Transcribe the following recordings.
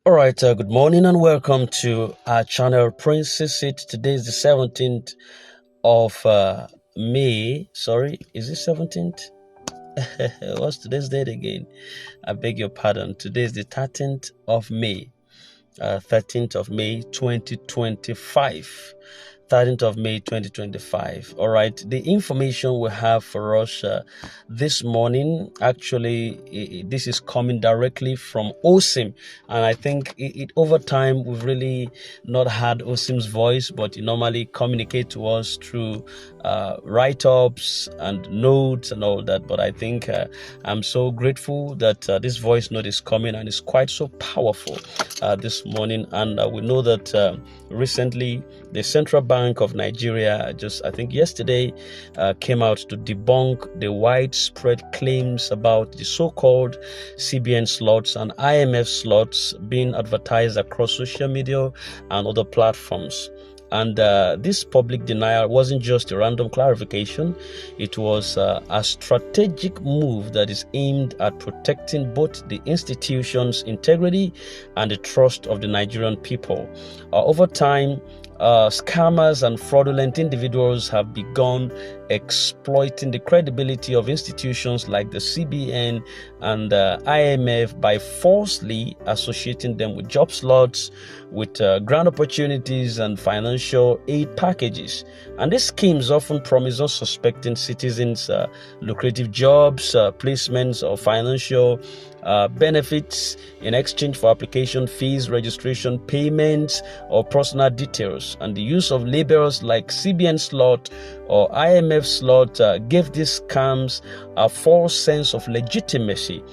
All right, good morning and welcome to our channel Princess It. Today is the 17th of May. Sorry, is it 17th? What's today's date again? I beg your pardon. Today is the 13th of May. 13th of May 2025. 13th of May 2025. All right, the information we have for us this morning, actually, this is coming directly from Osim, and I think over time we've really not had Osim's voice, but he normally communicate to us through write-ups and notes and all that. But I think I'm so grateful that this voice note is coming and it's quite so powerful this morning. And we know that recently the Central Bank of Nigeria, just I think yesterday, came out to debunk the widespread claims about the so-called CBN slots and IMF slots being advertised across social media and other platforms. And this public denial wasn't just a random clarification. It was a strategic move that is aimed at protecting both the institution's integrity and the trust of the Nigerian people. Over time, scammers and fraudulent individuals have begun exploiting the credibility of institutions like the CBN and the IMF by falsely associating them with job slots, with grant opportunities and financial aid packages. And these schemes often promise unsuspecting citizens lucrative jobs, placements, or financial benefits in exchange for application fees, registration payments, or personal details. And the use of labels like CBN slot or IMF slot gave these scams a false sense of legitimacy,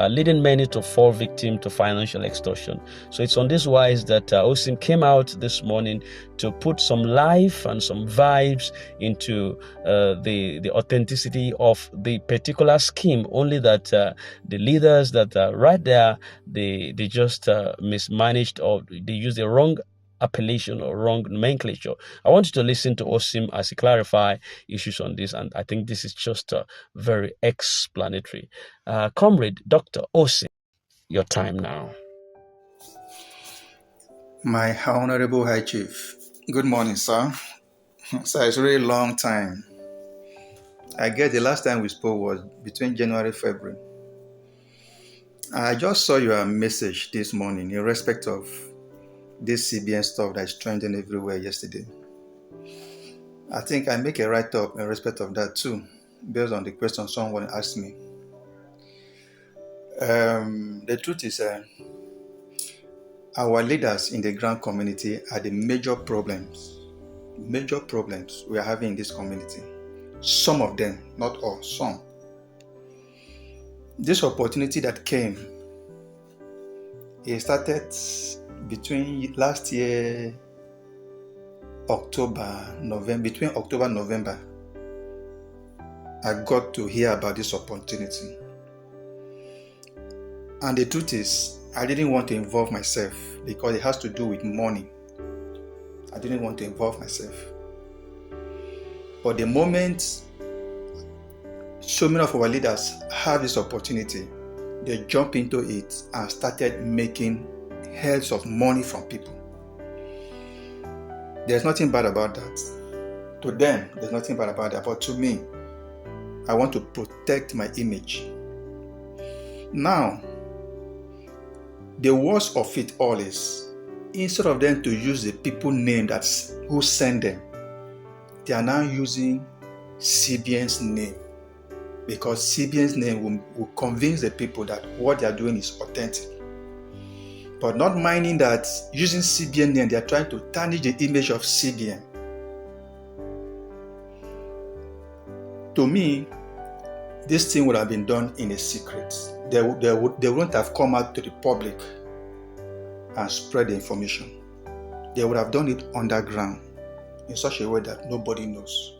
leading many to fall victim to financial extortion. So it's on this wise that Osim came out this morning to put some life and some vibes into the authenticity of the particular scheme. Only that the leaders that are right there, they just mismanaged, or they used the wrong appellation or wrong nomenclature. I want you to listen to Osim as he clarify issues on this, and I think this is just very explanatory. Comrade Dr. Osim, your time now. My Honorable High Chief, good morning, sir. Sir, it's a really long time. I guess the last time we spoke was between January and February. I just saw your message this morning in respect of this CBN stuff that's trending everywhere yesterday. I think I make a write-up in respect of that too, based on the question someone asked me. The truth is, our leaders in the grand community are the major problems we are having in this community. Some of them, not all, some. This opportunity that came, it started between last year, between October, November. I got to hear about this opportunity. And the truth is, I didn't want to involve myself because it has to do with money. I didn't want to involve myself. But the moment so many of our leaders have this opportunity, they jump into it and started making hells of money from people. There's nothing bad about that. To them, there's nothing bad about that. But to me, I want to protect my image. Now, the worst of it all is, instead of them to use the people name who send them, they are now using CBN's name. Because CBN's name will convince the people that what they are doing is authentic. But not minding that using CBN name, they are trying to tarnish the image of CBN. To me, this thing would have been done in a secret. They wouldn't have come out to the public and spread the information. They would have done it underground in such a way that nobody knows.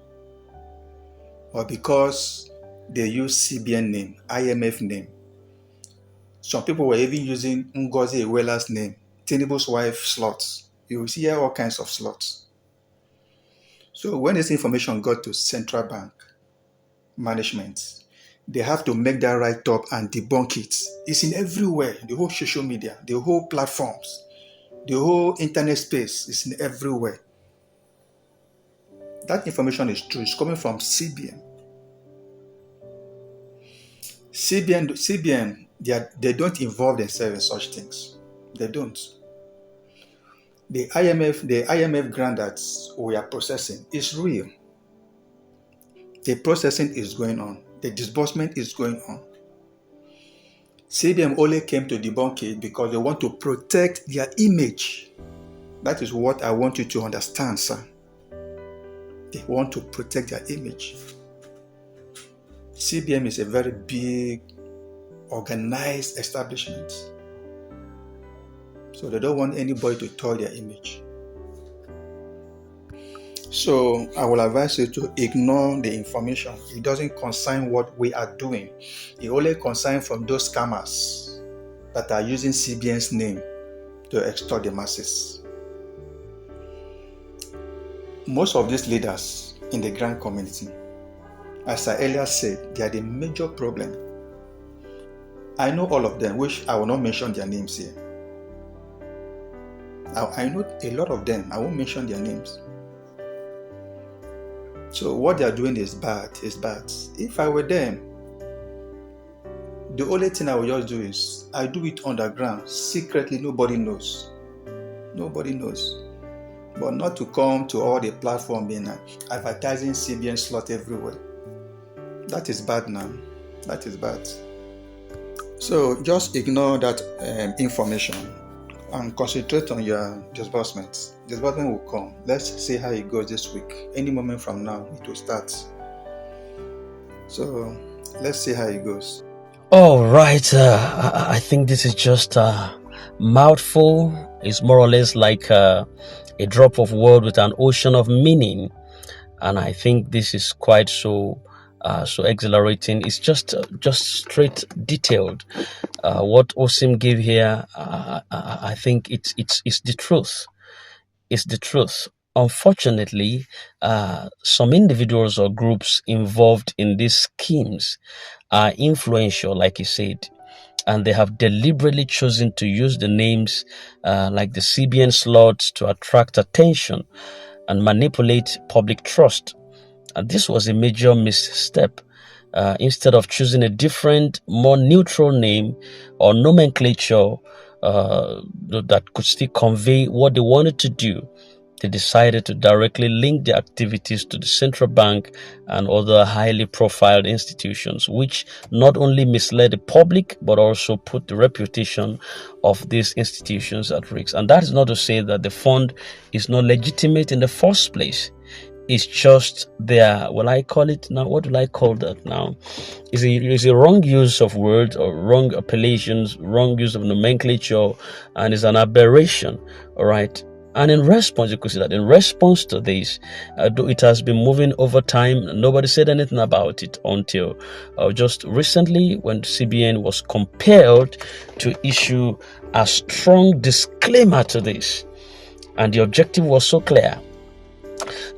But because they use CBN name, IMF name, some people were even using Ngozi Iweala's name, Tinubu's wife slots. You will see all kinds of slots. So when this information got to central bank management, They have to make that right up and debunk it. It's in everywhere. The whole social media, the whole platforms, the whole internet space is in everywhere. That information is true. It's coming from CBN. CBN, they don't involve themselves in such things. They don't. The IMF grant that we are processing is real. The processing is going on. The disbursement is going on. CBN only came to debunk it because they want to protect their image. That is what I want you to understand, sir. They want to protect their image. CBN is a very big, organized establishment. So they don't want anybody to toy their image. So I will advise you to ignore the information. It doesn't concern what we are doing. It only concerns from those scammers that are using CBN's name to extort the masses. Most of these leaders in the grand community, as I earlier said, they are the major problem. I know all of them, which I will not mention their names here. I know a lot of them. I won't mention their names. So what they are doing is bad. If I were them, the only thing I would just do is I do it underground, secretly. Nobody knows. But not to come to all the platforms and advertising CBN slot everywhere. That is bad now. That is bad. So just ignore that information and concentrate on your disbursements. Disbursement will come. Let's see how it goes this week. Any moment from now, it will start. So let's see how it goes. All right. I think this is just a mouthful. It's more or less like a drop of word with an ocean of meaning. And I think this is quite so exhilarating. It's just straight detailed. What Osim gave here, I think it's the truth. It's the truth. Unfortunately, some individuals or groups involved in these schemes are influential, like you said, and they have deliberately chosen to use the names like the CBN slots to attract attention and manipulate public trust. And this was a major misstep. Instead of choosing a different, more neutral name or nomenclature that could still convey what they wanted to do, they decided to directly link their activities to the central bank and other highly profiled institutions, which not only misled the public but also put the reputation of these institutions at risk. And that is not to say that the fund is not legitimate in the first place. It's just their, well, I call it now, what do I call that now? Is a wrong use of words or wrong appellations, wrong use of nomenclature, and is an aberration, all right? And in response, you could see that in response to this, though it has been moving over time, nobody said anything about it until just recently when CBN was compelled to issue a strong disclaimer to this. And the objective was so clear: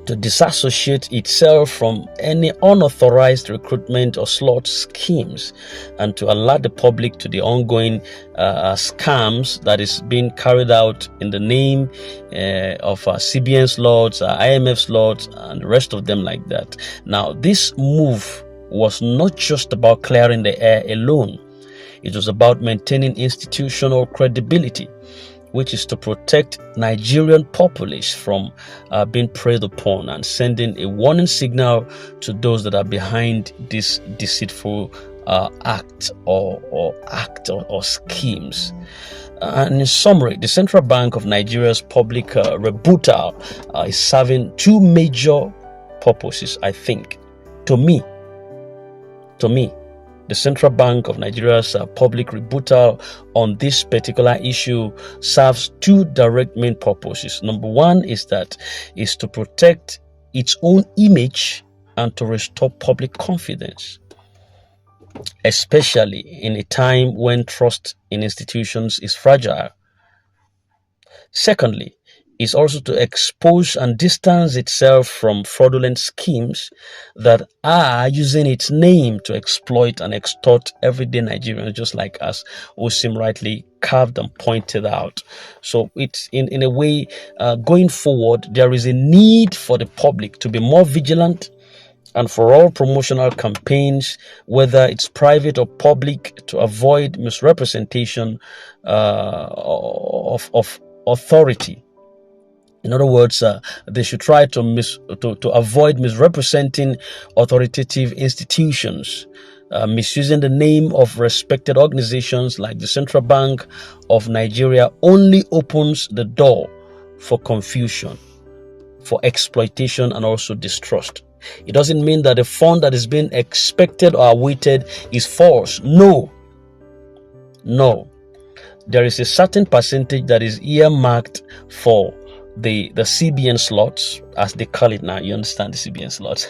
to disassociate itself from any unauthorized recruitment or slot schemes and to alert the public to the ongoing scams that is being carried out in the name of CBN slots, IMF slots, and the rest of them like that. Now, this move was not just about clearing the air alone. It was about maintaining institutional credibility, which is to protect Nigerian populace from being preyed upon and sending a warning signal to those that are behind this deceitful act or schemes. And in summary, the Central Bank of Nigeria's public rebuttal is serving two major purposes, I think. To me, the Central Bank of Nigeria's public rebuttal on this particular issue serves two direct main purposes. Number one is to protect its own image and to restore public confidence, especially in a time when trust in institutions is fragile. Secondly, is also to expose and distance itself from fraudulent schemes that are using its name to exploit and extort everyday Nigerians, just like as Osim rightly carved and pointed out. So it's in a way, going forward, there is a need for the public to be more vigilant, and for all promotional campaigns, whether it's private or public, to avoid misrepresentation of authority. In other words, they should try to avoid misrepresenting authoritative institutions. Misusing the name of respected organizations like the Central Bank of Nigeria only opens the door for confusion, for exploitation, and also distrust. It doesn't mean that the fund that is being expected or awaited is false. No. There is a certain percentage that is earmarked for the CBN slots, as they call it now. You understand, the CBN slots,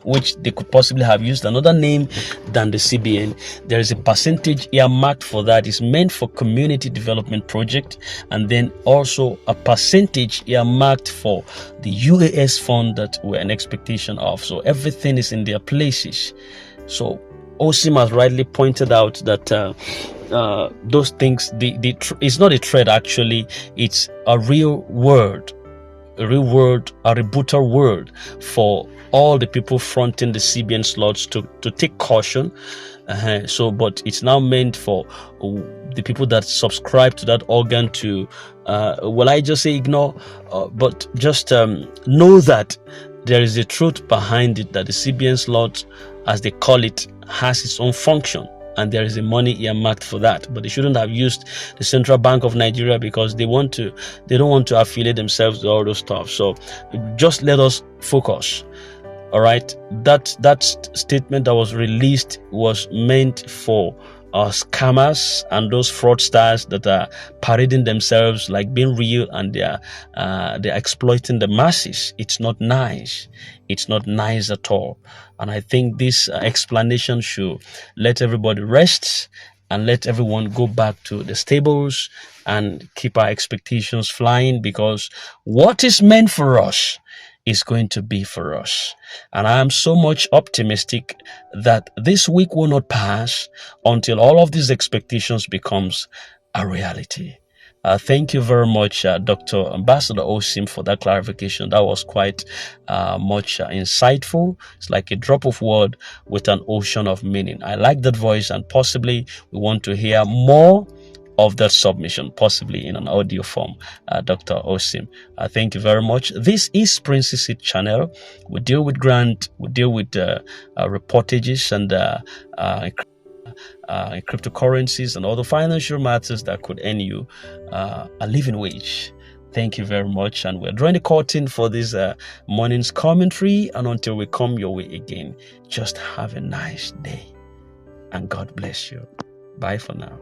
which they could possibly have used another name than the CBN. There is a percentage earmarked for that is meant for community development project, and then also a percentage earmarked for the UAS fund that we're in expectation of. So everything is in their places. So Osim has rightly pointed out that those things, it's not a threat actually, it's a real word, a rebuttal word for all the people fronting the CBN slots to take caution. But it's now meant for the people that subscribe to that organ to, I just say ignore, but just know that there is a truth behind it, that the CBN slot, as they call it, has its own function, and there is a money earmarked for that. But they shouldn't have used the Central Bank of Nigeria because they don't want to affiliate themselves to all those stuff. So just let us focus. All right, that statement that was released was meant for scammers and those fraudsters that are parading themselves like being real, and they're exploiting the masses. It's not nice. It's not nice at all. And I think this explanation should let everybody rest and let everyone go back to the stables and keep our expectations flying, because what is meant for us is going to be for us. And I am so much optimistic that this week will not pass until all of these expectations becomes a reality. Thank you very much, Dr. Ambassador Osim, for that clarification. That was quite much insightful. It's like a drop of word with an ocean of meaning. I like that voice, and possibly we want to hear more of that submission, possibly in an audio form, Dr. Osim. Thank you very much. This is Princess Seed Channel. We deal with grant, we deal with reportages and cryptocurrencies and other financial matters that could earn you a living wage. Thank you very much. And we're drawing the curtain for this morning's commentary. And until we come your way again, just have a nice day. And God bless you. Bye for now.